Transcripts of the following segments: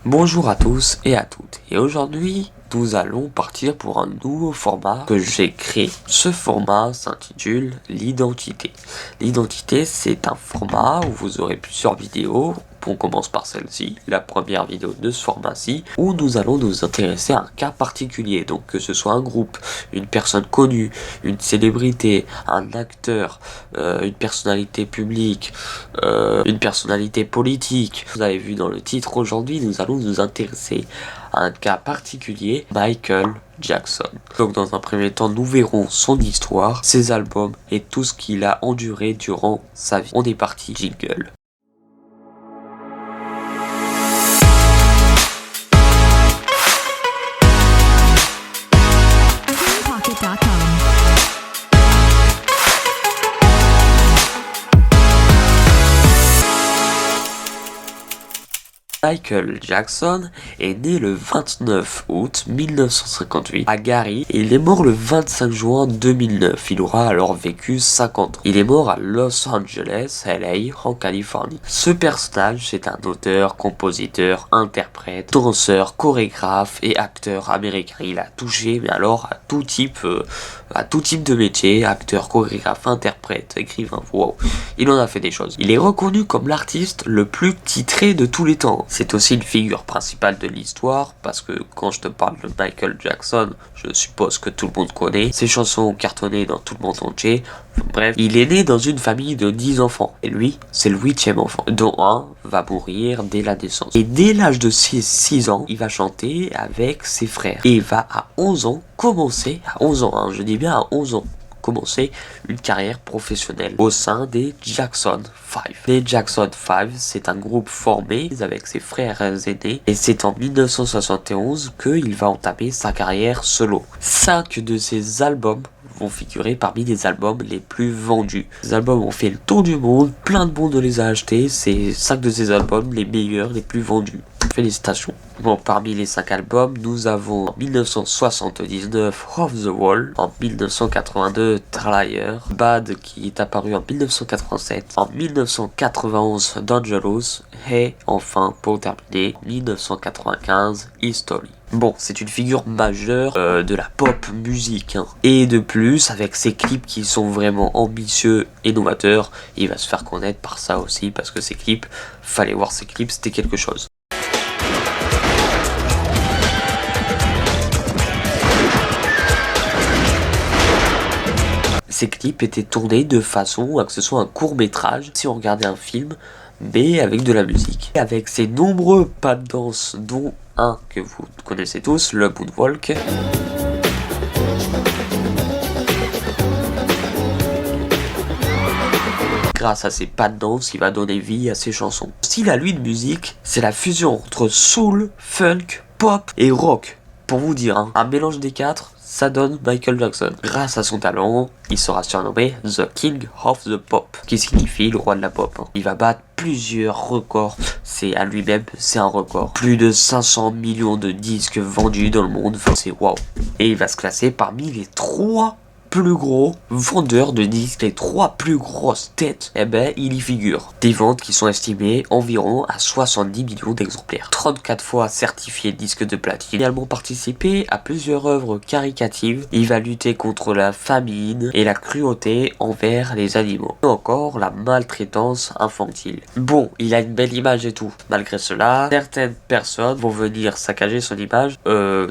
Bonjour à tous et à toutes, et aujourd'hui nous allons partir pour un nouveau format que j'ai créé. Ce format s'intitule l'identité. L'identité, c'est un format où vous aurez plusieurs vidéos. On commence par celle-ci, la première vidéo de ce format-ci, où nous allons nous intéresser à un cas particulier, donc que ce soit un groupe, une personne connue, une célébrité, un acteur, une personnalité publique, une personnalité politique. Vous avez vu dans le titre, aujourd'hui nous allons nous intéresser à un cas particulier, Michael Jackson. Donc dans un premier temps, nous verrons son histoire, ses albums et tout ce qu'il a enduré durant sa vie. On est parti, jingle. Michael Jackson est né le 29 août 1958 à Gary et il est mort le 25 juin 2009. Il aura alors vécu 50 ans. Il est mort à Los Angeles, LA, en Californie. Ce personnage, c'est un auteur, compositeur, interprète, danseur, chorégraphe et acteur américain. Il a touché, mais alors à tout type de métier, acteur, chorégraphe, interprète, écrivain, wow. Il en a fait des choses. Il est reconnu comme l'artiste le plus titré de tous les temps. C'est aussi une figure principale de l'histoire, parce que quand je te parle de Michael Jackson, je suppose que tout le monde connaît. Ses chansons ont cartonné dans tout le monde entier. Bref, il est né dans une famille de 10 enfants. Et lui, c'est le 8e enfant, dont un va mourir dès la naissance. Et dès l'âge de 6 ans, il va chanter avec ses frères. Et il va à 11 ans commencer, à 11 ans, je dis bien à 11 ans, commencer une carrière professionnelle au sein des Jackson 5. Les Jackson 5, c'est un groupe formé avec ses frères aînés et c'est en 1971 qu'il va entamer sa carrière solo. 5 de ses albums vont figurer parmi les albums les plus vendus. Les albums ont fait le tour du monde, plein de monde les a achetés, c'est 5 de ces albums les meilleurs, les plus vendus. Félicitations. Bon, parmi les 5 albums, nous avons en 1979 Off the Wall, en 1982 Liar, Bad qui est apparu en 1987, en 1991 Dangerous et enfin pour terminer 1995 History. Bon, c'est une figure majeure de la pop musique. Et de plus, avec ses clips qui sont vraiment ambitieux et novateurs, il va se faire connaître par ça aussi, parce que ses clips, fallait voir ses clips, c'était quelque chose. Ces clips étaient tournés de façon à que ce soit un court métrage, si on regardait un film, mais avec de la musique. Avec ses nombreux pas de danse, dont un que vous connaissez tous, le Moonwalk. Grâce à ses pas de danse, il va donner vie à ses chansons. Son style à lui de musique, c'est la fusion entre soul, funk, pop et rock. Pour vous dire, un mélange des quatre, ça donne Michael Jackson. Grâce à son talent, il sera surnommé The King of the Pop, qui signifie le roi de la pop. Il va battre plusieurs records, c'est à lui-même, c'est un record. Plus de 500 millions de disques vendus dans le monde, c'est waouh. Et il va se classer parmi les 3 plus gros vendeurs de disques, les 3 plus grosses têtes, eh ben il y figure. Des ventes qui sont estimées environ à 70 millions d'exemplaires. 34 fois certifié disque de platine. Il a également participé à plusieurs œuvres caricatives. Il va lutter contre la famine et la cruauté envers les animaux. Ou encore la maltraitance infantile. Bon, il a une belle image et tout. Malgré cela, certaines personnes vont venir saccager son image,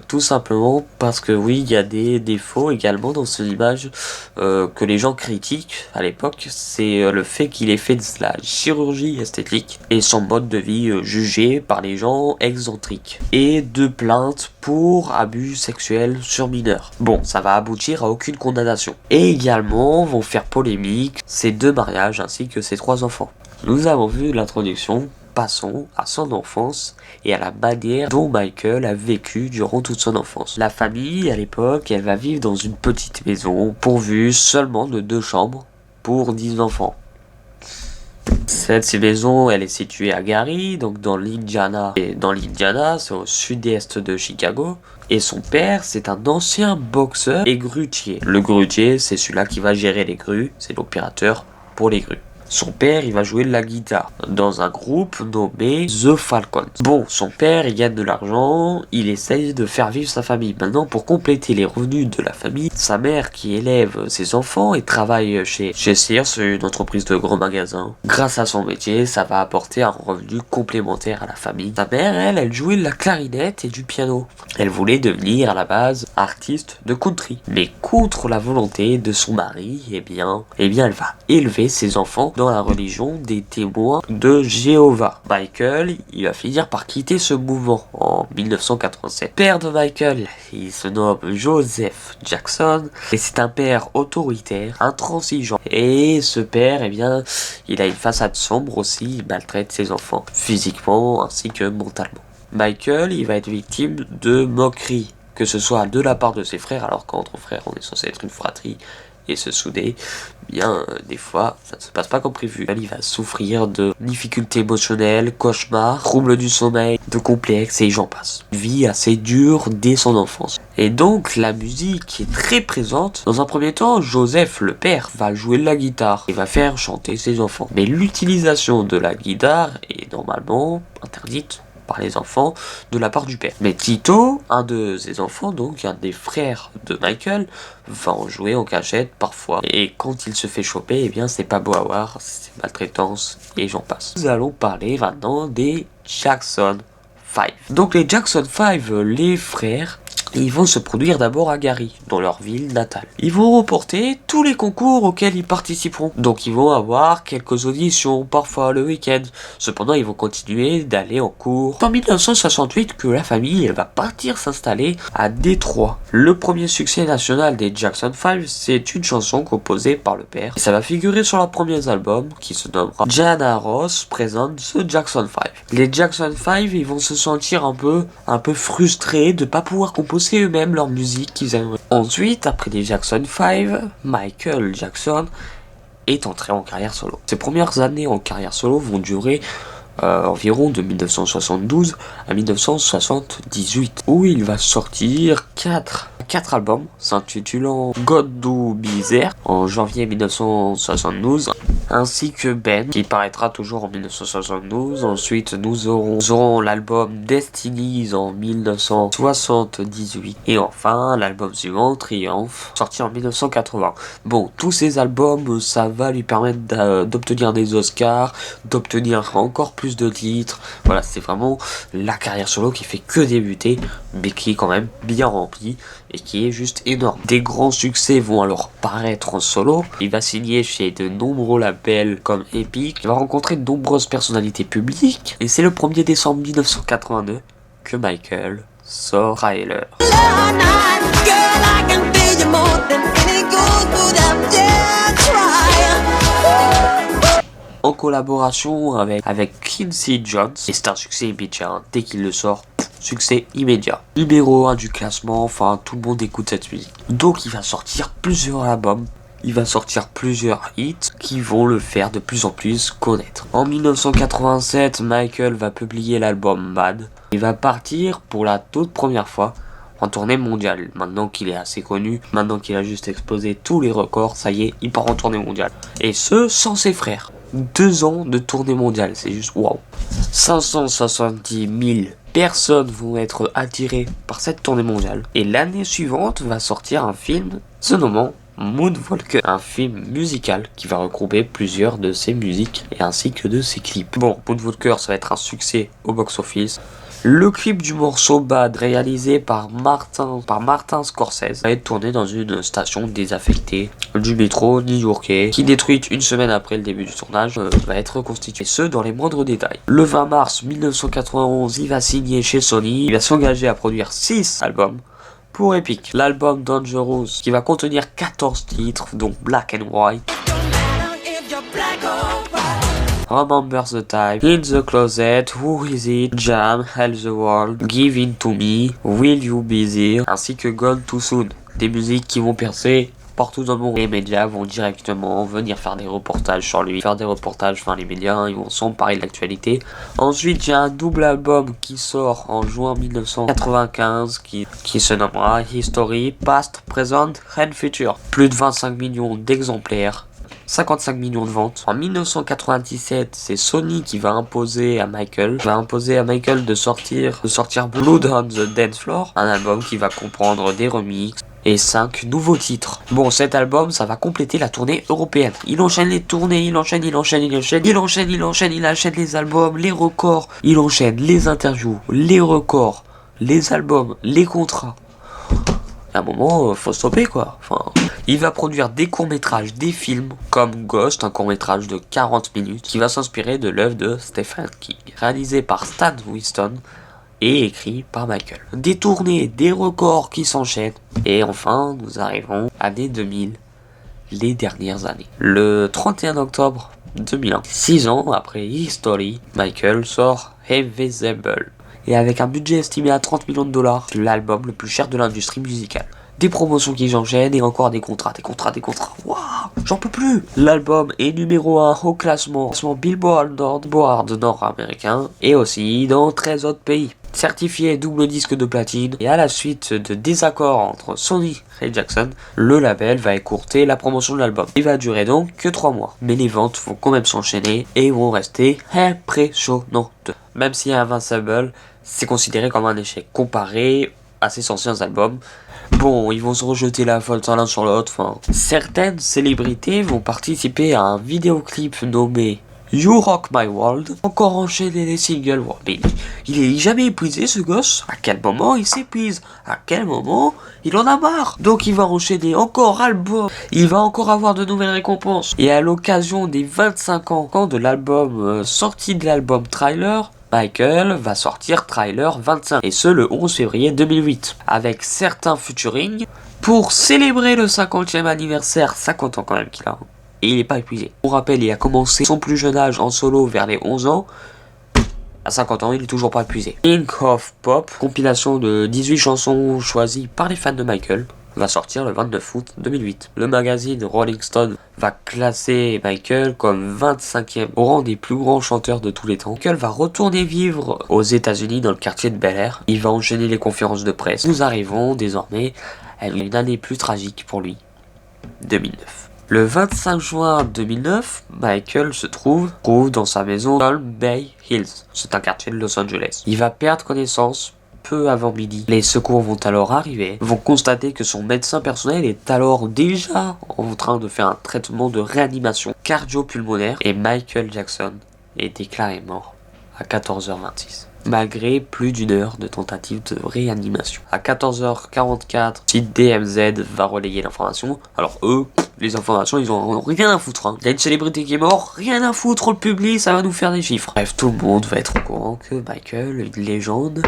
tout simplement parce que oui, il y a des défauts également dans son image. Que les gens critiquent à l'époque, c'est le fait qu'il ait fait de la chirurgie esthétique et son mode de vie jugé par les gens excentriques et de plaintes pour abus sexuels sur mineurs. Bon, ça va aboutir à aucune condamnation. Et également vont faire polémique ses 2 mariages ainsi que ses 3 enfants. Nous avons vu l'introduction. Passons à son enfance et à la manière dont Michael a vécu durant toute son enfance. La famille, à l'époque, elle va vivre dans une petite maison pourvue seulement de 2 chambres pour 10 enfants. Cette maison, elle est située à Gary, donc dans l'Indiana. Et dans l'Indiana, c'est au sud-est de Chicago. Et son père, c'est un ancien boxeur et grutier. Le grutier, c'est celui-là qui va gérer les grues, c'est l'opérateur pour les grues. Son père, il va jouer de la guitare dans un groupe nommé The Falcons. Bon, son père, il gagne de l'argent, il essaye de faire vivre sa famille. Maintenant, pour compléter les revenus de la famille, sa mère qui élève ses enfants et travaille chez Sears, une entreprise de grands magasins. Grâce à son métier, ça va apporter un revenu complémentaire à la famille. Sa mère, elle jouait de la clarinette et du piano. Elle voulait devenir à la base artiste de country. Mais contre la volonté de son mari, eh bien, elle va élever ses enfants dans la religion des témoins de Jéhovah. Michael, il va finir par quitter ce mouvement en 1987. Père de Michael, il se nomme Joseph Jackson et c'est un père autoritaire, intransigeant. Et ce père, eh bien, il a une façade sombre aussi, il maltraite ses enfants, physiquement ainsi que mentalement. Michael, il va être victime de moqueries, que ce soit de la part de ses frères, alors qu'entre frères, on est censé être une fratrie et se souder, bien des fois ça ne se passe pas comme prévu. Il va souffrir de difficultés émotionnelles, cauchemars, troubles du sommeil, de complexes et j'en passe. Une vie assez dure dès son enfance. Et donc la musique est très présente. Dans un premier temps, Joseph, le père, va jouer de la guitare et va faire chanter ses enfants. Mais l'utilisation de la guitare est normalement interdite par les enfants de la part du père. Mais Tito, un de ses enfants, donc un des frères de Michael, va en jouer en cachette parfois. Et quand il se fait choper, eh bien c'est pas beau à voir, c'est maltraitance et j'en passe. Nous allons parler maintenant des Jackson 5. Donc les Jackson 5, les frères, ils vont se produire d'abord à Gary, dans leur ville natale. Ils vont remporter tous les concours auxquels ils participeront. Donc ils vont avoir quelques auditions, parfois le week-end. Cependant, ils vont continuer d'aller en cours. C'est en 1968 que la famille elle va partir s'installer à Détroit. Le premier succès national des Jackson 5, c'est une chanson composée par le père. Et ça va figurer sur leur premier album, qui se nommera Diana Ross présente The Jackson 5. Les Jackson 5, ils vont se sentir un peu frustrés de ne pas pouvoir composer eux-mêmes leur musique qu'ils aimeraient. Ensuite, après les Jackson 5, Michael Jackson est entré en carrière solo. Ses premières années en carrière solo vont durer environ de 1972 à 1978, où il va sortir 4 albums s'intitulant God Do Be There en janvier 1972, ainsi que Ben qui paraîtra toujours en 1972. Ensuite nous aurons l'album Destinies en 1978 et enfin l'album suivant Triumph sorti en 1980. Bon, tous ces albums ça va lui permettre d'obtenir des Oscars, d'obtenir encore plus de titres. Voilà, c'est vraiment la carrière solo qui fait que débuter mais qui est quand même bien remplie et qui est juste énorme. Des grands succès vont alors paraître en solo. Il va signer chez de nombreux labels comme Epic. Il va rencontrer de nombreuses personnalités publiques. Et c'est le 1er décembre 1982 que Michael sort Trailer. En collaboration avec Quincy Jones. Et c'est un succès immédiat. Hein. Dès qu'il le sort, succès immédiat. Numéro 1 du classement, enfin tout le monde écoute cette musique. Donc il va sortir plusieurs albums, il va sortir plusieurs hits qui vont le faire de plus en plus connaître. En 1987, Michael va publier l'album Mad. Il va partir pour la toute première fois en tournée mondiale. Maintenant qu'il est assez connu, maintenant qu'il a juste explosé tous les records, ça y est, il part en tournée mondiale. Et ce, sans ses frères. 2 ans de tournée mondiale, c'est juste waouh. 570 000 personnes vont être attirées par cette tournée mondiale. Et l'année suivante va sortir un film se nommant Moonwalker, un film musical qui va regrouper plusieurs de ses musiques et ainsi que de ses clips. Bon, Moonwalker, ça va être un succès au box-office. Le clip du morceau Bad, réalisé par Martin Scorsese, va être tourné dans une station désaffectée du métro new-yorkais, qui détruite une semaine après le début du tournage, va être reconstitué, ce dans les moindres détails. Le 20 mars 1991, il va signer chez Sony, il va s'engager à produire 6 albums pour Epic. L'album Dangerous, qui va contenir 14 titres, dont Black and White, Remember the Time, In the Closet, Who Is It, Jam, Hell the World, Give In To Me, Will You Be There, ainsi que Gone Too Soon. Des musiques qui vont percer partout dans le monde. Les médias vont directement venir faire des reportages sur lui, les médias, ils vont s'emparer de l'actualité. Ensuite, il y a un double album qui sort en juin 1995 qui se nommera History, Past, Present and Future. Plus de 25 millions d'exemplaires 55 millions de ventes. En 1997, c'est Sony qui va imposer à Michael de sortir Blood on the Dance Floor, un album qui va comprendre des remixes et 5 nouveaux titres. Bon, cet album, ça va compléter la tournée européenne. Il enchaîne les tournées, il enchaîne les albums, les records, il enchaîne les interviews, les records, les albums, les contrats. À un moment, faut stopper quoi. Enfin, il va produire des courts-métrages, des films, comme Ghost, un court-métrage de 40 minutes, qui va s'inspirer de l'œuvre de Stephen King, réalisé par Stan Winston et écrit par Michael. Des tournées, des records qui s'enchaînent. Et enfin, nous arrivons à l'année 2000, les dernières années. Le 31 octobre 2001, 6 ans après History, Michael sort Invisible. Et avec un budget estimé à 30 millions de dollars, l'album le plus cher de l'industrie musicale. Des promotions qui s'enchaînent et encore des contrats. Waouh, j'en peux plus. L'album est numéro 1 au classement Billboard nord-américain et aussi dans 13 autres pays. Certifié double disque de platine, et à la suite de désaccords entre Sony et Jackson, le label va écourter la promotion de l'album. Il va durer donc que 3 mois, mais les ventes vont quand même s'enchaîner et vont rester impressionnantes. Même si Invincible, c'est considéré comme un échec comparé à ses anciens albums. Bon, ils vont se rejeter la faute l'un sur l'autre. Enfin, certaines célébrités vont participer à un vidéoclip nommé You Rock My World. Encore enchaîner les singles. Mais il est jamais épuisé ce gosse. À quel moment il s'épuise? À quel moment il en a marre? Donc il va enchaîner encore album. Il va encore avoir de nouvelles récompenses. Et à l'occasion des 25 ans de l'album, sortie de l'album Trailer, Michael va sortir Trailer 25, et ce le 11 février 2008, avec certains featuring pour célébrer le 50e anniversaire, 50 ans quand même qu'il a. Et il est pas épuisé. Pour rappel, il a commencé son plus jeune âge en solo vers les 11 ans. À 50 ans, il est toujours pas épuisé. King of Pop, compilation de 18 chansons choisies par les fans de Michael, va sortir le 29 août 2008. Le magazine Rolling Stone va classer Michael comme 25e au rang des plus grands chanteurs de tous les temps. Michael va retourner vivre aux États-Unis dans le quartier de Bel Air. Il va enchaîner les conférences de presse. Nous arrivons désormais à une année plus tragique pour lui, 2009. Le 25 juin 2009, Michael se trouve dans sa maison dans Bay Hills. C'est un quartier de Los Angeles. Il va perdre connaissance peu avant midi. Les secours vont alors arriver, vont constater que son médecin personnel est alors déjà en train de faire un traitement de réanimation cardio-pulmonaire et Michael Jackson est déclaré mort à 14h26. Malgré plus d'une heure de tentative de réanimation. À 14h44, site DMZ va relayer l'information. Alors eux, les informations, ils ont rien à foutre. Il y a une célébrité qui est morte, rien à foutre, le public, ça va nous faire des chiffres. Bref, tout le monde va être au courant que Michael, une légende,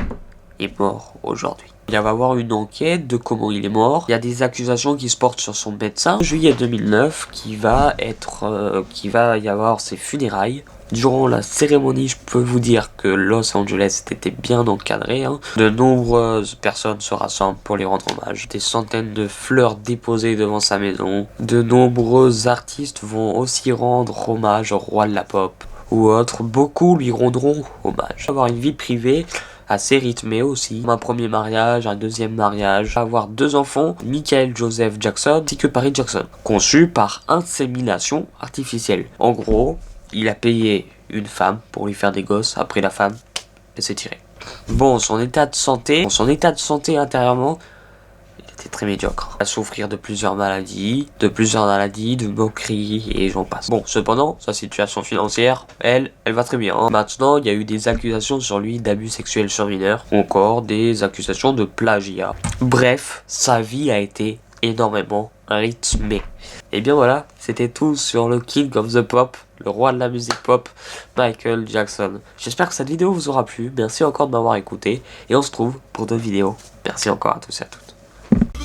est mort aujourd'hui. Il va y avoir une enquête de comment il est mort. Il y a des accusations qui se portent sur son médecin. En juillet 2009, qui va y avoir ses funérailles. Durant la cérémonie, je peux vous dire que Los Angeles était bien encadré. De nombreuses personnes se rassemblent pour lui rendre hommage. Des centaines de fleurs déposées devant sa maison. De nombreux artistes vont aussi rendre hommage au roi de la pop ou autres. Beaucoup lui rendront hommage. Avoir une vie privée assez rythmée aussi. Un premier mariage, un deuxième mariage. Avoir 2 enfants, Michael Joseph Jackson ainsi que Paris Jackson. Conçus par insémination artificielle. En gros, il a payé une femme pour lui faire des gosses, après la femme, elle s'est tirée. Bon, son état de santé intérieurement, il était très médiocre. Il va souffrir de plusieurs maladies, de moqueries et j'en passe. Bon, cependant, sa situation financière, elle va très bien. Maintenant, il y a eu des accusations sur lui d'abus sexuels sur mineurs, ou encore des accusations de plagiat. Bref, sa vie a été énormément rythmée. Et bien voilà, c'était tout sur le King of the Pop, le roi de la musique pop, Michael Jackson. J'espère que cette vidéo vous aura plu. Merci encore de m'avoir écouté. Et on se trouve pour d'autres vidéos. Merci encore à tous et à toutes.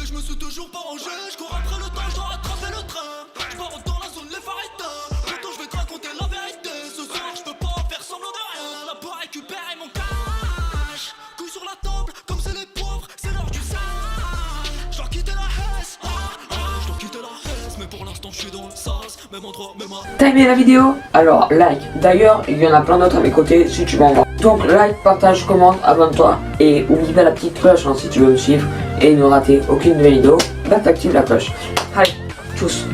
Je me suis toujours pas rangé, je cours après le temps, je dois rattraper le train. Je pars dans la zone, les phares éteints. Bientôt je vais te raconter la vérité. Ce soir je peux pas faire semblant de rien. Là pour récupérer mon cash. Couille sur la table, comme c'est les pauvres, c'est l'heure du sale. Je dois quitter la Hesse, je dois quitter la Hesse. Mais pour l'instant je suis dans le sas, même endroit, même à... T'as aimé la vidéo? Alors like. D'ailleurs, il y en a plein d'autres à mes côtés si tu m'en vas. Donc like, partage, commente, abonne-toi. Et oublie pas la petite cloche si tu veux me suivre et ne rater aucune de mes vidéos. Là t'actives la cloche. Allez, tchuss.